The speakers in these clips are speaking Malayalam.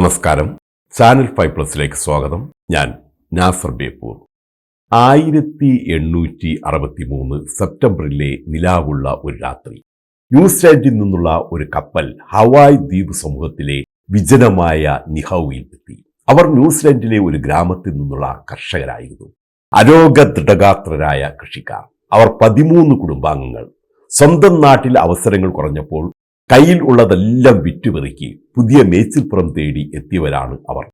നമസ്കാരം. ചാനൽ 5+ലേക്ക് സ്വാഗതം. ഞാൻ നാസർ ബേപ്പൂർ. 1863 സെപ്റ്റംബറിലെ നിലാവുള്ള ഒരു രാത്രി ന്യൂസിലാൻഡിൽ നിന്നുള്ള ഒരു കപ്പൽ ഹവായ് ദ്വീപ് സമൂഹത്തിലെ വിജനമായ നിഹൌവിൽ എത്തി. അവർ ന്യൂസിലാൻഡിലെ ഒരു ഗ്രാമത്തിൽ നിന്നുള്ള കർഷകരായിരുന്നു. അരോഗദൃഢഗാത്രരായ കൃഷിക്കാർ. അവർ 13 കുടുംബാംഗങ്ങൾ. സ്വന്തം നാട്ടിൽ അവസരങ്ങൾ കുറഞ്ഞപ്പോൾ കയ്യിൽ ഉള്ളതെല്ലാം വിറ്റുപെറുക്കി പുതിയ മേച്ചിൽപ്പുറം തേടി എത്തിയവരാണ് അവർ.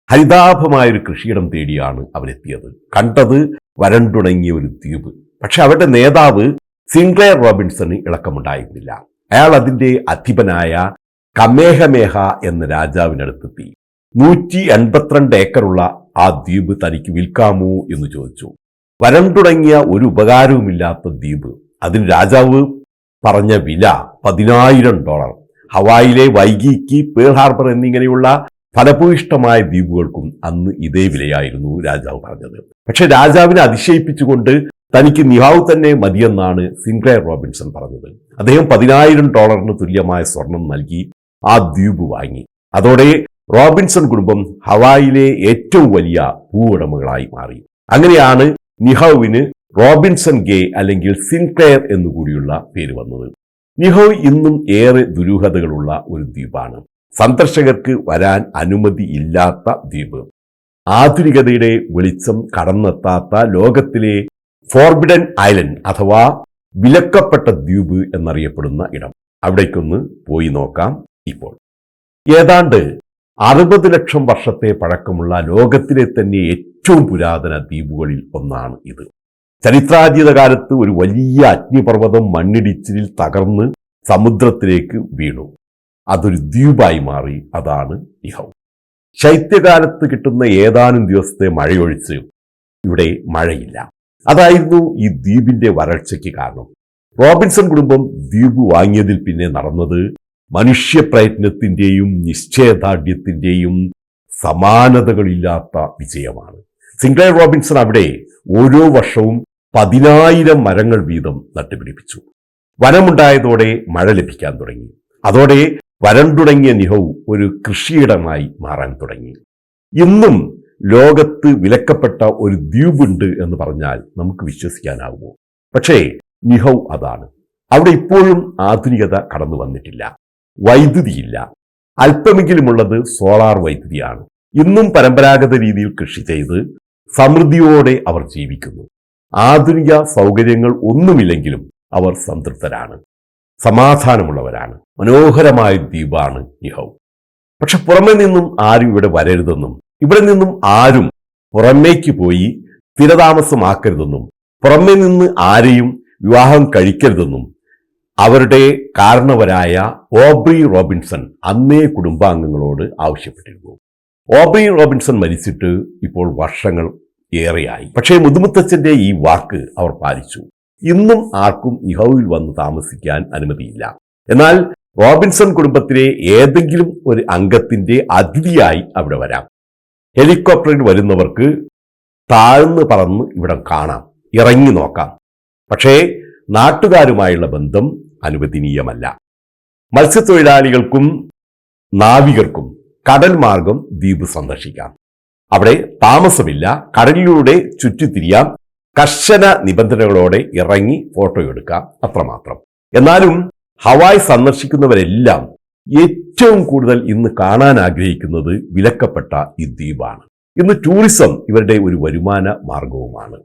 ഹരിതാഭമായൊരു കൃഷിയിടം തേടിയാണ് അവരെത്തിയത്. കണ്ടത് വരണ്ടുണങ്ങിയ ഒരു ദ്വീപ്. പക്ഷെ അവരുടെ നേതാവ് സിൻക്ലെയർ റോബിൻസന് ഇളക്കമുണ്ടായിരുന്നില്ല. അയാൾ അതിന്റെ അധിപനായ കമേഹമേഹ എന്ന രാജാവിനടുത്തെത്തി. 182 ഏക്കറുള്ള ആ ദ്വീപ് തനിക്ക് വിൽക്കാമോ എന്ന് ചോദിച്ചു. വരണ്ടുണങ്ങിയ ഒരു ഉപകാരവുമില്ലാത്ത ദ്വീപ്. അതിന് രാജാവ് പറഞ്ഞ വില $10,000. ഹവായിലെ വൈഗീക്ക്, പേൾ ഹാർബർ എന്നിങ്ങനെയുള്ള ഫലഭൂയിഷ്ടമായ ദ്വീപുകൾക്കും അന്ന് ഇതേ വിലയായിരുന്നു രാജാവ് പറഞ്ഞത്. പക്ഷെ രാജാവിനെ അതിശയിപ്പിച്ചുകൊണ്ട് തനിക്ക് നിഹൌ തന്നെ മതിയെന്നാണ് സിൻക്ലെയർ റോബിൻസൺ പറഞ്ഞത്. അദ്ദേഹം $10,000 തുല്യമായ സ്വർണം നൽകി ആ ദ്വീപ് വാങ്ങി. അതോടെ റോബിൻസൺ കുടുംബം ഹവായിലെ ഏറ്റവും വലിയ ഭൂവുടമകളായി മാറി. അങ്ങനെയാണ് നിഹൌവിന് റോബിൻസൺ ഗേ അല്ലെങ്കിൽ സിൻക്ലെയർ എന്നുകൂടിയുള്ള പേര് വന്നത്. നിഹൌ ഇന്നും ഏറെ ദുരൂഹതകളുള്ള ഒരു ദ്വീപാണ്. സന്ദർശകർക്ക് വരാൻ അനുമതിയില്ലാത്ത ദ്വീപ്. ആധുനികതയുടെ വെളിച്ചം കടന്നെത്താത്ത ലോകത്തിലെ ഫോർബിഡൻ ഐലൻഡ് അഥവാ വിലക്കപ്പെട്ട ദ്വീപ് എന്നറിയപ്പെടുന്ന ഇടം. അവിടേക്കൊന്ന് പോയി നോക്കാം. ഇപ്പോൾ ഏതാണ്ട് 60 ലക്ഷം വർഷത്തെ പഴക്കമുള്ള ലോകത്തിലെ തന്നെ ഏറ്റവും പുരാതന ദ്വീപുകളിൽ ഒന്നാണ് ഇത്. ചരിത്രാതീത കാലത്ത് ഒരു വലിയ അഗ്നിപർവ്വതം മണ്ണിടിച്ചിലിൽ തകർന്ന് സമുദ്രത്തിലേക്ക് വീണു. അതൊരു ദ്വീപായി മാറി. അതാണ് നിഹൌ. ശൈത്യകാലത്ത് കിട്ടുന്ന ഏതാനും ദിവസത്തെ മഴയൊഴിച്ച് ഇവിടെ മഴയില്ല. അതായിരുന്നു ഈ ദ്വീപിന്റെ വരൾച്ചയ്ക്ക് കാരണം. റോബിൻസൺ കുടുംബം ദ്വീപ് വാങ്ങിയതിൽ പിന്നെ നടന്നത് മനുഷ്യപ്രയത്നത്തിന്റെയും നിശ്ചയദാർഢ്യത്തിന്റെയും സമാനതകളില്ലാത്ത വിജയമാണ്. സിൻക്ലെയർ റോബിൻസൺ അവിടെ ഓരോ വർഷവും 10,000 മരങ്ങൾ വീതം നട്ടുപിടിപ്പിച്ചു. വനമുണ്ടായതോടെ മഴ ലഭിക്കാൻ തുടങ്ങി. അതോടെ വരണ്ടുടങ്ങിയ നിഹൌ ഒരു കൃഷിയിടമായി മാറാൻ തുടങ്ങി. ഇന്നും ലോകത്ത് വിലക്കപ്പെട്ട ഒരു ദ്വീപുണ്ട് എന്ന് പറഞ്ഞാൽ നമുക്ക് വിശ്വസിക്കാനാവുമോ? പക്ഷേ നിഹൌ അതാണ്. അവിടെ ഇപ്പോഴും ആധുനികത കടന്നു വന്നിട്ടില്ല. വൈദ്യുതിയില്ല. അല്പമെങ്കിലുമുള്ളത് സോളാർ വൈദ്യുതിയാണ്. ഇന്നും പരമ്പരാഗത രീതിയിൽ കൃഷി ചെയ്ത് സമൃദ്ധിയോടെ അവർ ജീവിക്കുന്നു. ആധുനിക സൗകര്യങ്ങൾ ഒന്നുമില്ലെങ്കിലും അവർ സംതൃപ്തരാണ്, സമാധാനമുള്ളവരാണ്. മനോഹരമായ ദ്വീപാണ് നിഹൌ. പക്ഷെ പുറമെ നിന്നും ആരും ഇവിടെ വരരുതെന്നും ഇവിടെ നിന്നും ആരും പുറമേക്ക് പോയി സ്ഥിരതാമസമാക്കരുതെന്നും പുറമെ നിന്ന് ആരെയും വിവാഹം കഴിക്കരുതെന്നും അവരുടെ കാരണവരായ ഓബ്രി റോബിൻസൺ അന്നേ കുടുംബാംഗങ്ങളോട് ആവശ്യപ്പെട്ടിരുന്നു. ഓബ്രി റോബിൻസൺ മരിച്ചിട്ട് ഇപ്പോൾ വർഷങ്ങൾ ഏറെയായി. പക്ഷേ മുതുമുത്തച്ഛന്റെ ഈ വാക്ക് അവർ പാലിച്ചു. ഇന്നും ആർക്കും നിഹൌവിൽ വന്ന് താമസിക്കാൻ അനുമതിയില്ല. എന്നാൽ റോബിൻസൺ കുടുംബത്തിലെ ഏതെങ്കിലും ഒരു അംഗത്തിന്റെ അതിഥിയായി അവിടെ വരാം. ഹെലികോപ്റ്ററിൽ വരുന്നവർക്ക് താഴ്ന്നു പറന്ന് ഇവിടം കാണാം, ഇറങ്ങി നോക്കാം. പക്ഷേ നാട്ടുകാരുമായുള്ള ബന്ധം അനുവദനീയമല്ല. മത്സ്യത്തൊഴിലാളികൾക്കും നാവികർക്കും കടൽ മാർഗം ദ്വീപ് സന്ദർശിക്കാം. അവിടെ താമസമില്ല. കടലിലൂടെ ചുറ്റിത്തിരിയാം. കർശന നിബന്ധനകളോടെ ഇറങ്ങി ഫോട്ടോ എടുക്കാം, അത്രമാത്രം. എന്നാലും ഹവായ് സന്ദർശിക്കുന്നവരെല്ലാം ഏറ്റവും കൂടുതൽ ഇന്ന് കാണാൻ ആഗ്രഹിക്കുന്നത് വിലക്കപ്പെട്ട ഈ ദ്വീപാണ്. ഇന്ന് ടൂറിസം ഇവരുടെ ഒരു വരുമാന മാർഗവുമാണ്.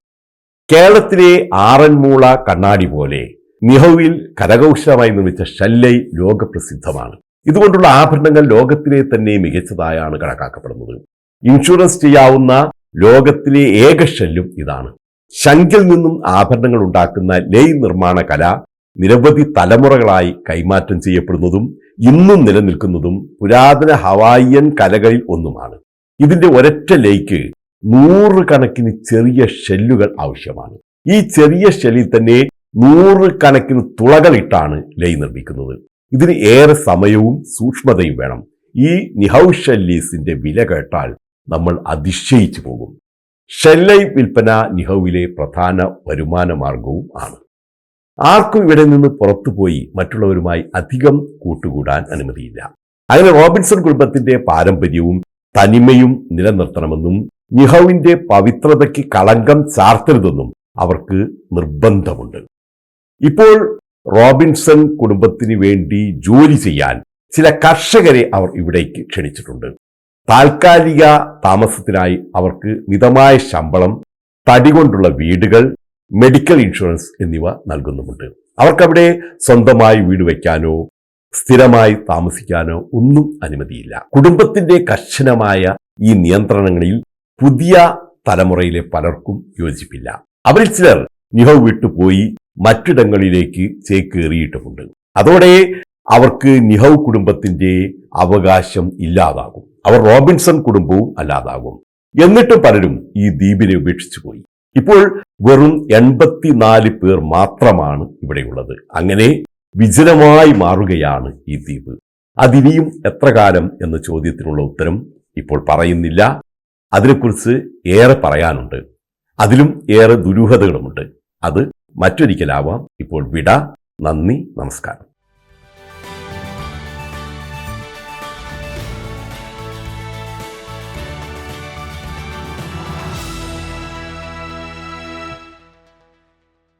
കേരളത്തിലെ ആറന്മുള കണ്ണാടി പോലെ നിഹൌവിൽ കരകൗശലമായി നിർമ്മിച്ച ഷെല്ലൈ ലോകപ്രസിദ്ധമാണ്. ഇതുകൊണ്ടുള്ള ആഭരണങ്ങൾ ലോകത്തിലെ തന്നെ മികച്ചതായാണ് കണക്കാക്കപ്പെടുന്നത്. ഇൻഷുറൻസ് ചെയ്യാവുന്ന ലോകത്തിലെ ഏക ഷെല്ലും ഇതാണ്. ശംഖിൽ നിന്നും ആഭരണങ്ങൾ ഉണ്ടാക്കുന്ന ലെയ് നിർമ്മാണ കല നിരവധി തലമുറകളായി കൈമാറ്റം ചെയ്യപ്പെടുന്നതും ഇന്നും നിലനിൽക്കുന്നതും പുരാതന ഹവായിയൻ കലകളിൽ ഒന്നുമാണ്. ഇതിന്റെ ഒരൊറ്റ ലെയ്ക്ക് 100 കണക്കിന് ചെറിയ ഷെല്ലുകൾ ആവശ്യമാണ്. ഈ ചെറിയ ഷെല്ലിൽ തന്നെ 100 കണക്കിന് തുളകളിട്ടാണ് ലെയ് നിർമ്മിക്കുന്നത്. ഇതിന് ഏറെ സമയവും സൂക്ഷ്മതയും വേണം. ഈ നിഹൌ ഷെല്ലീസിന്റെ വില കേട്ടാൽ നമ്മൾ അതിശയിച്ചു പോകും. ഷെല്ലൈ വിൽപ്പന നിഹൌവിലെ പ്രധാന വരുമാന മാർഗവും ആണ്. ആർക്കും ഇവിടെ നിന്ന് പുറത്തുപോയി മറ്റുള്ളവരുമായി അധികം കൂട്ടുകൂടാൻ അനുമതിയില്ല. അങ്ങനെ റോബിൻസൺ കുടുംബത്തിന്റെ പാരമ്പര്യവും തനിമയും നിലനിർത്തണമെന്നും നിഹൌവിന്റെ പവിത്രതയ്ക്ക് കളങ്കം ചാർത്തരുതെന്നും അവർക്ക് നിർബന്ധമുണ്ട്. ഇപ്പോൾ റോബിൻസൺ കുടുംബത്തിന് വേണ്ടി ജോലി ചെയ്യാൻ ചില കർഷകരെ അവർ ഇവിടേക്ക് ക്ഷണിച്ചിട്ടുണ്ട്. താൽക്കാലിക താമസത്തിനായി അവർക്ക് മിതമായ ശമ്പളം, തടി കൊണ്ടുള്ള വീടുകൾ, മെഡിക്കൽ ഇൻഷുറൻസ് എന്നിവ നൽകുന്നുമുണ്ട്. അവർക്കവിടെ സ്വന്തമായി വീട് വയ്ക്കാനോ സ്ഥിരമായി താമസിക്കാനോ ഒന്നും അനുമതിയില്ല. കുടുംബത്തിന്റെ കർശനമായ ഈ നിയന്ത്രണങ്ങളിൽ പുതിയ തലമുറയിലെ പലർക്കും യോജിപ്പില്ല. അവരിൽ ചിലർ നിഹൌ വിട്ടുപോയി മറ്റിടങ്ങളിലേക്ക് ചേക്കേറിയിട്ടുമുണ്ട്. അതോടെ അവർക്ക് നിഹൌ കുടുംബത്തിന്റെ അവകാശം ഇല്ലാതാകും. അവർ റോബിൻസൺ കുടുംബവും അല്ലാതാകും. എന്നിട്ടും പലരും ഈ ദ്വീപിനെ ഉപേക്ഷിച്ചു പോയി. ഇപ്പോൾ വെറും 84 പേർ മാത്രമാണ് ഇവിടെയുള്ളത്. അങ്ങനെ വിജനമായി മാറുകയാണ് ഈ ദ്വീപ്. അതിനിയും എത്ര കാലം എന്ന ചോദ്യത്തിനുള്ള ഉത്തരം ഇപ്പോൾ പറയുന്നില്ല. അതിനെക്കുറിച്ച് ഏറെ പറയാനുണ്ട്. അതിലും ഏറെ ദുരൂഹതകളുമുണ്ട്. അത് മറ്റൊരിക്കലാവാം. ഇപ്പോൾ വിട. നന്ദി, നമസ്കാരം.